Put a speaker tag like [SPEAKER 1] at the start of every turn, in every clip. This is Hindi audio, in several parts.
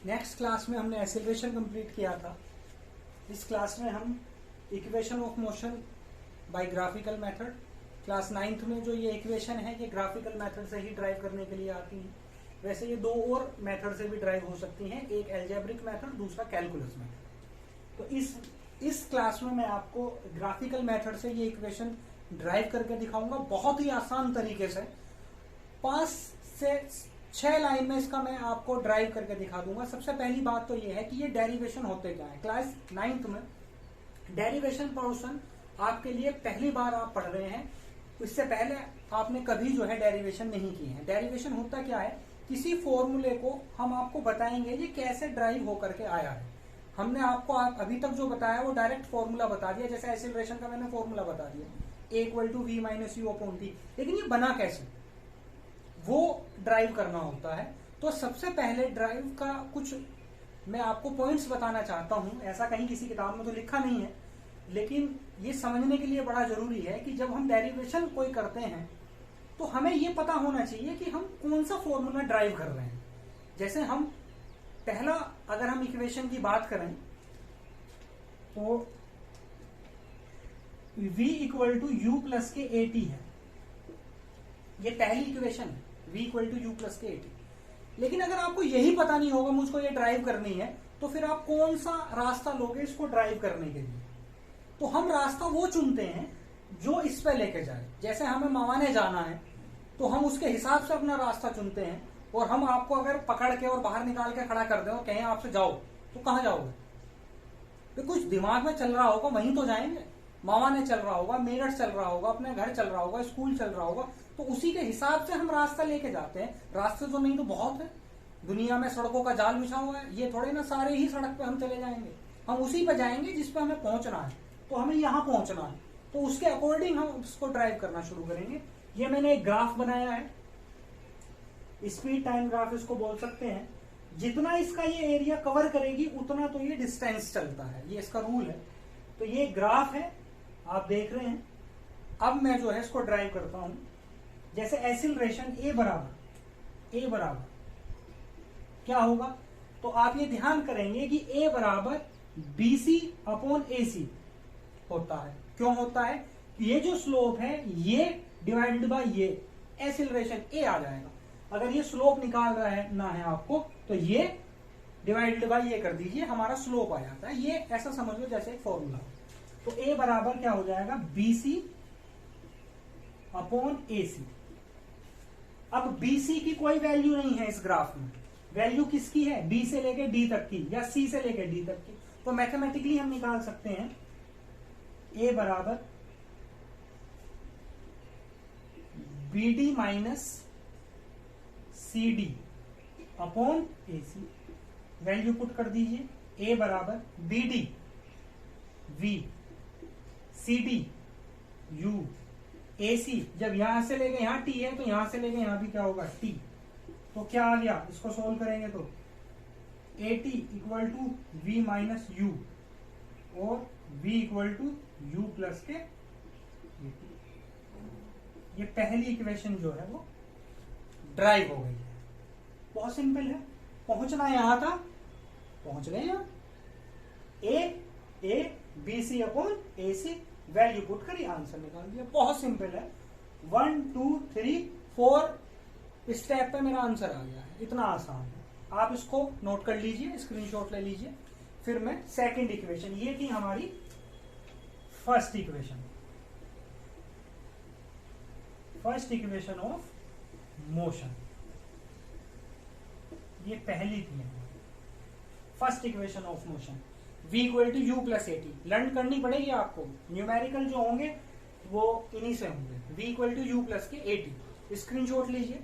[SPEAKER 1] नेक्स्ट क्लास में हमने एक्सेलरेशन कंप्लीट किया था। इस क्लास में हम equation of motion by graphical method, class 9th में जो ये इक्वेशन है ये ग्राफिकल मेथड से ही ड्राइव करने के लिए आती हैं। वैसे ये दो और मेथड से भी ड्राइव हो सकती हैं, एक एल्जेब्रिक मेथड, दूसरा कैलकुलस मेथड। तो इस क्लास में मैं आपको ग्राफिकल मेथड से ये इक्वेशन ड्राइव करके दिखाऊंगा बहुत ही आसान तरीके से। 5 से 6 लाइन में इसका मैं आपको ड्राइव करके दिखा दूंगा। सबसे पहली बात तो ये है कि ये डेरिवेशन होते क्या है। क्लास 9th में डेरिवेशन पोर्शन आपके लिए पहली बार आप पढ़ रहे हैं, इससे पहले आपने कभी जो है डेरिवेशन नहीं की है। डेरिवेशन होता क्या है, किसी फॉर्मूले को हम आपको बताएंगे ये कैसे ड्राइव होकर के आया है। हमने आपको अभी तक जो बताया वो डायरेक्ट फॉर्मूला बता दिया, जैसे एक्सेलरेशन का मैंने फॉर्मूला बता दिया, A=v - u/t। लेकिन ये बना कैसे, वो ड्राइव करना होता है। तो सबसे पहले ड्राइव का कुछ मैं आपको पॉइंट्स बताना चाहता हूं। ऐसा कहीं किसी किताब में तो लिखा नहीं है, लेकिन ये समझने के लिए बड़ा जरूरी है कि जब हम डेरिवेशन कोई करते हैं तो हमें ये पता होना चाहिए कि हम कौन सा फॉर्मूला ड्राइव कर रहे हैं। जैसे हम पहला, अगर हम इक्वेशन की बात करें तो v = u + के at है, ये पहली इक्वेशन है, v = u + के at। लेकिन अगर आपको यही पता नहीं होगा मुझको ये ड्राइव करनी है, तो फिर आप कौन सा रास्ता लोगे इसको ड्राइव करने के लिए। तो हम रास्ता वो चुनते हैं जो इस पे लेके जाए। जैसे हमें मवाने जाना है तो हम उसके हिसाब से अपना रास्ता चुनते हैं, और हम आपको अगर पकड़ के और बाहर निकाल के खड़ा कर दें और कहें आपसे जाओ, तो कहाँ जाओगे। तो कुछ दिमाग में चल रहा होगा वहीं तो जाएंगे। मवाने चल रहा होगा, मेरठ चल रहा होगा, अपने घर चल रहा होगा, स्कूल चल रहा होगा, तो उसी के हिसाब से हम रास्ता लेके जाते हैं। रास्ते तो नहीं तो बहुत है, दुनिया में सड़कों का जाल बिछा हुआ है, ये थोड़े ना सारे ही सड़क पे हम चले जाएंगे। हम उसी पे जाएंगे जिस पे हमें पहुंचना है। तो हमें यहाँ पहुंचना है, तो उसके अकॉर्डिंग हम उसको ड्राइव करना शुरू करेंगे। ये मैंने एक ग्राफ बनाया है, स्पीड टाइम ग्राफ इसको बोल सकते हैं। जितना इसका ये एरिया कवर करेगी उतना तो ये डिस्टेंस चलता है, ये इसका रूल है। तो ये ग्राफ है, आप देख रहे हैं। अब मैं जो है इसको ड्राइव करता हूं। जैसे एक्सीलरेशन A बराबर क्या होगा, तो आप ये ध्यान करेंगे कि A बराबर BC/AC होता है। क्यों होता है, ये जो स्लोप है ये डिवाइडेड बाय ये एक्सीलरेशन A आ जाएगा। अगर ये स्लोप निकाल रहा है ना है आपको, तो ये डिवाइडेड बाय ये कर दीजिए, हमारा स्लोप आ जाता है। ये ऐसा समझ लो जैसे एक फॉर्मूला। तो A बराबर क्या हो जाएगा, BC/AC। अब BC की कोई वैल्यू नहीं है इस ग्राफ में, वैल्यू किसकी है, B से लेके D तक की या C से लेके D तक की। तो मैथमेटिकली हम निकाल सकते हैं A बराबर BD - CD/AC। वैल्यू पुट कर दीजिए, A बराबर BD V CD U AC। जब यहां से लेके यहां T है तो यहां से लेके यहां भी क्या होगा, T। तो क्या आ गया, इसको सोल्व करेंगे तो AT = V - U और V = U + के AT। ये पहली इक्वेशन जो है वो ड्राइव हो गई है। बहुत सिंपल है, पहुंचना यहां था, पहुंच गए यहां। A BC/AC, वैल्यू पुट करी, आंसर निकाल दिया। बहुत सिंपल है, 1 2 3 4 स्टेप पे मेरा आंसर आ गया है। इतना आसान है, आप इसको नोट कर लीजिए, स्क्रीनशॉट ले लीजिए। फिर मैं सेकंड इक्वेशन, ये थी हमारी फर्स्ट इक्वेशन ऑफ मोशन। ये पहली थी first equation of motion, V = U + AT। Learn करनी पड़ेगी आपको, न्यूमेरिकल जो होंगे वो इन्हीं से होंगे। V = U + के AT, स्क्रीनशॉट लीजिए।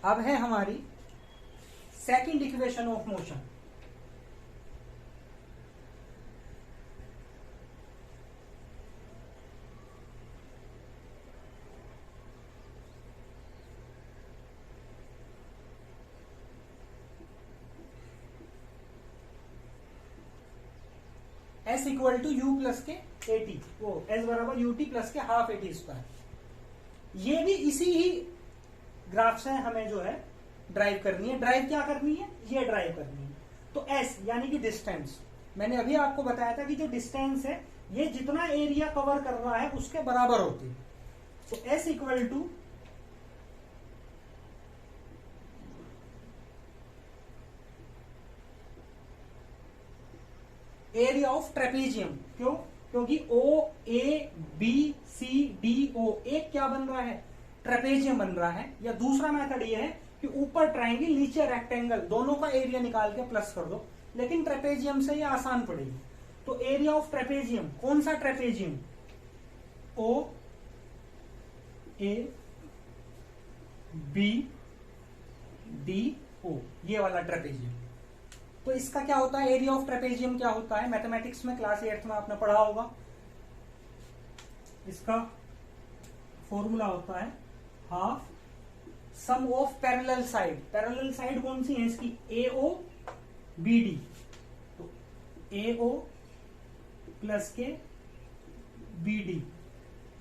[SPEAKER 1] अब है हमारी second equation of motion. S equal to U plus के ए टी, वो एस बराबर यू टी प्लस के हाफ ए टी स्क्वायर। ये भी इसी ही ग्राफ से हमें जो है ड्राइव करनी है। ड्राइव क्या करनी है? ये ड्राइव करनी है। तो एस यानी कि डिस्टेंस, मैंने अभी आपको बताया था कि जो डिस्टेंस है ये जितना एरिया कवर कर रहा है उसके बराबर होती है। तो S equal to area of trapezium. क्यों? क्योंकि ओ A B C D O एक क्या बन रहा है? ट्रेपेजियम बन रहा है। या दूसरा मेथड ये है कि ऊपर ट्राइंगल नीचे रेक्टेंगल, दोनों का एरिया निकाल के प्लस कर दो, लेकिन ट्रेपेजियम से ये आसान पड़ेगी। तो एरिया ऑफ ट्रेपेजियम, कौन सा trapezium? O A B D O, ये वाला ट्रेपेजियम। तो इसका क्या होता है? एरिया ऑफ ट्रेपेजियम क्या होता है? मैथमेटिक्स में क्लास 8 में आपने पढ़ा होगा। इसका फॉर्मूला होता है half sum of parallel side. Parallel side कौन सी है इसकी? ए ओ बी डी। तो ए ओ प्लस के बी डी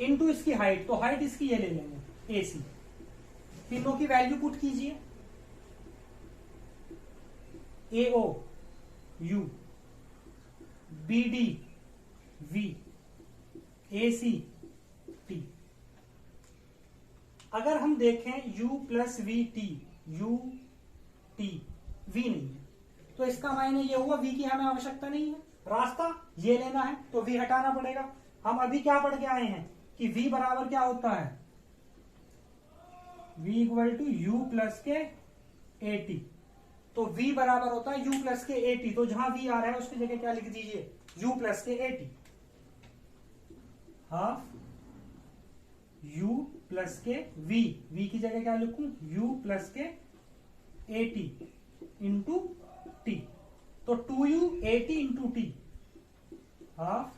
[SPEAKER 1] इंटू इसकी हाइट। तो हाइट इसकी ये ले लेंगे ए सी। तीनों की वैल्यू पुट कीजिए। A O U, B D V, A C T. अगर हम देखें u plus V T, U T, v नहीं है, तो इसका मायने ये हुआ v की हमें आवश्यकता नहीं है। रास्ता ये लेना है तो v हटाना पड़ेगा। हम अभी क्या पढ़ के आए हैं कि v बराबर क्या होता है? v equal to U plus के ए टी। तो v बराबर होता है u प्लस के ए टी। तो जहां v आ रहा है उसकी जगह क्या लिख दीजिए? u प्लस के A T. Half u plus के v, v की जगह क्या लिखूं? u प्लस के ए टी इंटू टी। तो 2u A T into T, half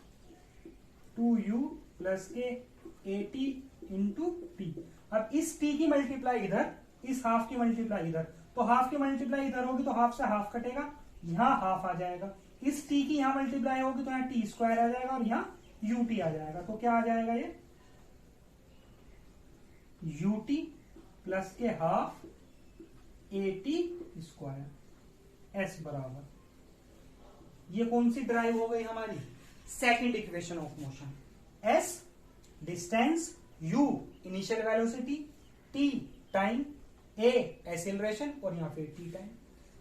[SPEAKER 1] 2u plus के ए टी इंटू टी। अब इस t की मल्टीप्लाई इधर, इस हाफ की मल्टीप्लाई इधर। तो हाफ की मल्टीप्लाई इधर होगी तो हाफ से हाफ कटेगा, यहां हाफ आ जाएगा। इस t की यहां मल्टीप्लाई होगी तो यहां टी स्क्वायर आ जाएगा और यहां ut आ जाएगा। तो क्या आ जाएगा? ये ut प्लस के half A T square S बराबर, ये कौन सी ड्राइव हो गई हमारी? Second equation of motion. S distance, you initial velocity, T time, A acceleration और यहां पे टी टाइम।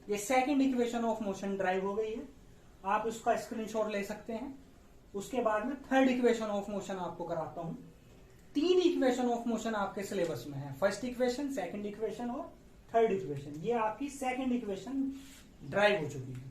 [SPEAKER 1] ये second equation of motion drive हो गई है। आप उसका स्क्रीनशॉट ले सकते हैं। उसके बाद में थर्ड इक्वेशन ऑफ मोशन आपको कराता हूं। 3 इक्वेशन ऑफ मोशन आपके सिलेबस में है। फर्स्ट इक्वेशन, सेकंड इक्वेशन और थर्ड इक्वेशन। ये आपकी सेकंड इक्वेशन ड्राइव हो चुकी है।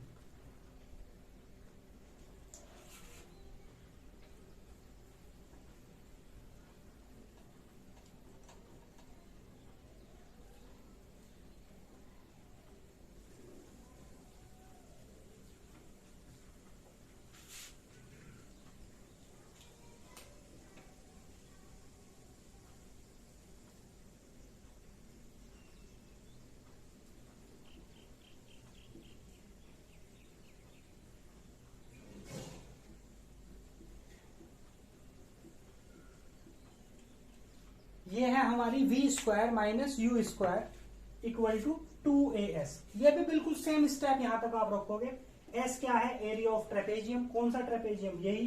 [SPEAKER 1] ये है हमारी V square minus U square equal to 2as। ये भी बिल्कुल सेम स्टेप यहां तक आप रखोगे। एस क्या है? Area of trapezium. कौन सा ट्रेपेजियम? यही।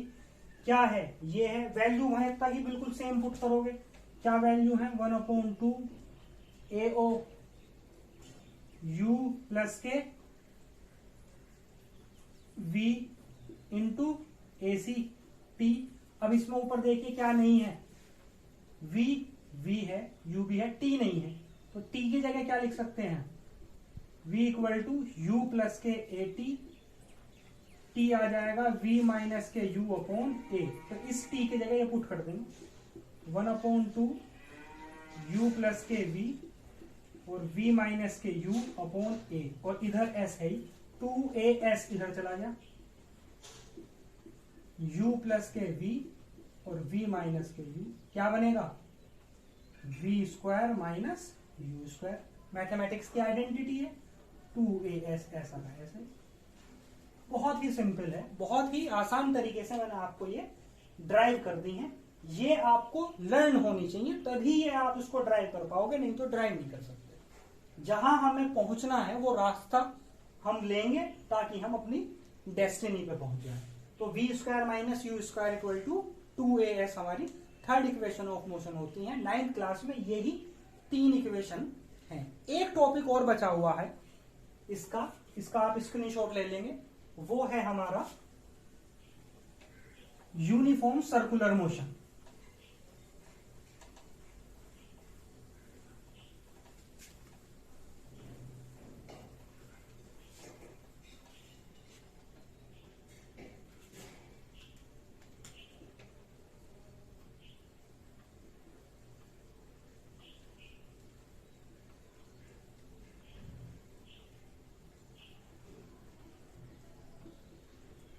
[SPEAKER 1] क्या है? ये है। वैल्यू वहां तक ही बिल्कुल सेम पुट करोगे। क्या वैल्यू है? 1/2 ए ओ यू प्लस के v इंटू ए सी टी। अब इसमें ऊपर देखिए क्या नहीं है? v है, u भी है, t नहीं है। तो t की जगह क्या लिख सकते हैं? v equal to U plus के ए टी, t आ जाएगा v माइनस के u अपॉन ए। तो इस t की जगह ये पुट कर देंगे 1/2 u प्लस के v और v माइनस के u अपॉन ए। और इधर s है 2as, इधर चला गया u प्लस के v और v माइनस के u। क्या बनेगा? v square minus u square. Mathematics की आइडेंटिटी है 2as, ऐसा है ऐसे। बहुत ही सिंपल है, बहुत ही आसान तरीके से मैंने आपको ये ड्राइव कर दी है। ये आपको लर्न होनी चाहिए, तभी ये आप इसको ड्राइव कर पाओगे, नहीं तो ड्राइव नहीं कर सकते। जहां हमें पहुंचना है वो रास्ता हम लेंगे ताकि हम अपनी डेस्टिनी पे पहुंच जाए। तो V square minus U square equal to 2as हमारी थर्ड इक्वेशन ऑफ मोशन होती है। 9th क्लास में यही 3 इक्वेशन है। एक टॉपिक और बचा हुआ है इसका आप स्क्रीनशॉट ले लेंगे, वो है हमारा uniform circular motion.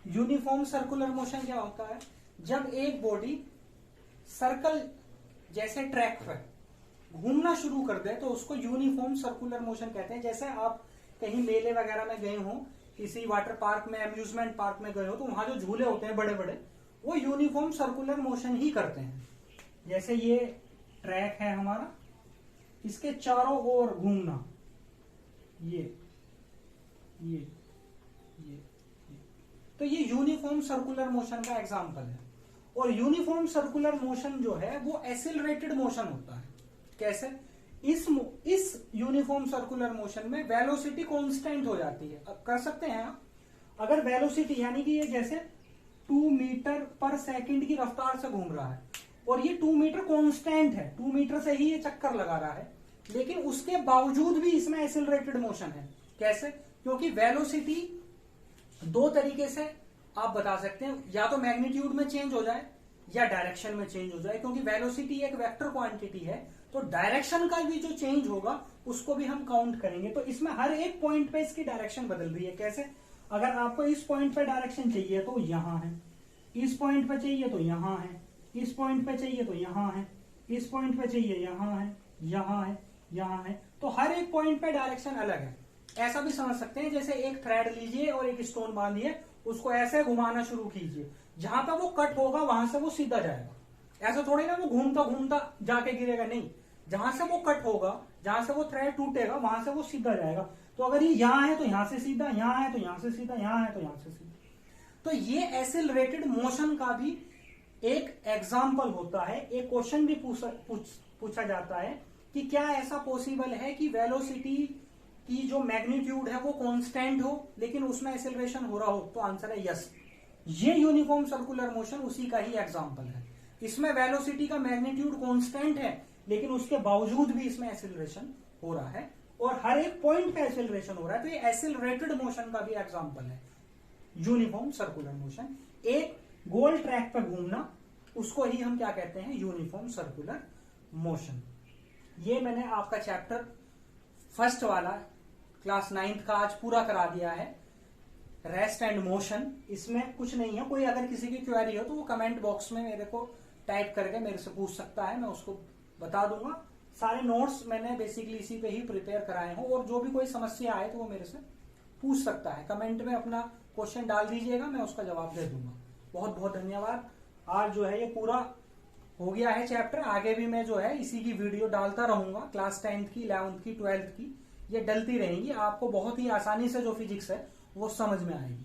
[SPEAKER 1] Uniform circular motion क्या होता है? जब एक बॉडी सर्कल जैसे ट्रैक पर घूमना शुरू कर दे तो उसको यूनिफॉर्म सर्कुलर मोशन कहते हैं। जैसे आप कहीं मेले वगैरह में गए हो, किसी वाटर पार्क में, अम्यूजमेंट पार्क में गए हो, तो वहां जो झूले होते हैं बड़े बड़े, वो यूनिफॉर्म सर्कुलर मोशन ही करते हैं। जैसे ये ट्रैक है हमारा, इसके चारों ओर घूमना, ये तो ये यूनिफॉर्म सर्कुलर मोशन का एग्जांपल है। और यूनिफॉर्म सर्कुलर मोशन जो है वो एक्सिलरेटेड मोशन होता है। कैसे? इस यूनिफॉर्म सर्कुलर मोशन में वेलोसिटी कांस्टेंट हो जाती है। अब कर सकते हैं आप, अगर वेलोसिटी यानी कि ये जैसे 2 मीटर पर सेकंड की रफ्तार से घूम रहा है और ये 2 मीटर कांस्टेंट है, 2 मीटर से ही ये चक्कर लगा रहा है, लेकिन उसके बावजूद भी इसमें एक्सिलरेटेड मोशन है। कैसे? क्योंकि वेलोसिटी 2 तरीके से आप बता सकते हैं, या तो मैग्नीट्यूड में चेंज हो जाए या डायरेक्शन में चेंज हो जाए। क्योंकि वेलोसिटी एक वेक्टर क्वांटिटी है, तो डायरेक्शन का भी जो चेंज होगा उसको भी हम काउंट करेंगे। तो इसमें हर एक पॉइंट पे इसकी डायरेक्शन बदल रही है। कैसे? अगर आपको इस पॉइंट पे डायरेक्शन चाहिए तो यहां है, इस पॉइंट पे चाहिए तो यहां है, इस पॉइंट पे चाहिए तो यहां है, इस पॉइंट पे चाहिए यहां है, यहां है, यहां है। तो हर एक पॉइंट पे डायरेक्शन अलग है। ऐसा भी समझ सकते हैं, जैसे एक थ्रेड लीजिए और एक स्टोन बांधिए, उसको ऐसे घुमाना शुरू कीजिए, जहां पे वो कट होगा वहां से वो सीधा जाएगा। ऐसा थोड़ी ना वो घूमता घूमता जाके गिरेगा, नहीं, जहां से वो कट होगा, जहां से वो थ्रेड टूटेगा, वहां से वो सीधा जाएगा। तो अगर ये यहां है तो यहां से सीधा, यहां है तो यहां से सीधा, यहां है तो यहां से सीधा। तो ये एक्सिलरेटेड मोशन का भी एक एग्जाम्पल होता है। एक क्वेश्चन भी पूछा जाता है कि क्या ऐसा पॉसिबल है कि वेलोसिटी की जो मैग्नीट्यूड है वो कांस्टेंट हो लेकिन उसमें एक्सेलरेशन हो रहा हो? तो आंसर है यस। ये यूनिफॉर्म सर्कुलर मोशन उसी का ही एग्जांपल है। इसमें वेलोसिटी का मैग्नीट्यूड कांस्टेंट है लेकिन उसके बावजूद भी इसमें एक्सेलरेशन हो रहा है और हर एक पॉइंट पे एक्सेलरेशन हो रहा है। तो ये एक्सेलरेटेड मोशन का भी एग्जांपल है यूनिफॉर्म सर्कुलर मोशन। एक गोल ट्रैक पर घूमना, उसको ही हम क्या कहते हैं? Uniform circular motion. ये मैंने आपका चैप्टर फर्स्ट वाला क्लास 9th का आज पूरा करा दिया है, रेस्ट एंड मोशन। इसमें कुछ नहीं है। कोई अगर किसी की क्वेरी हो तो वो कमेंट बॉक्स में मेरे को टाइप करके मेरे से पूछ सकता है, मैं उसको बता दूंगा। सारे नोट्स मैंने बेसिकली इसी पे ही प्रिपेयर कराए हैं और जो भी कोई समस्या आए तो वो मेरे से पूछ सकता है। कमेंट में अपना क्वेश्चन डाल दीजिएगा, मैं उसका जवाब दे दूंगा। बहुत बहुत धन्यवाद। आज जो है ये पूरा हो गया है चैप्टर। आगे भी मैं जो है इसी की वीडियो डालता रहूंगा। क्लास 10th की, 11th की, 12th की ये डलती रहेंगी। आपको बहुत ही आसानी से जो फिजिक्स है वो समझ में आएगी।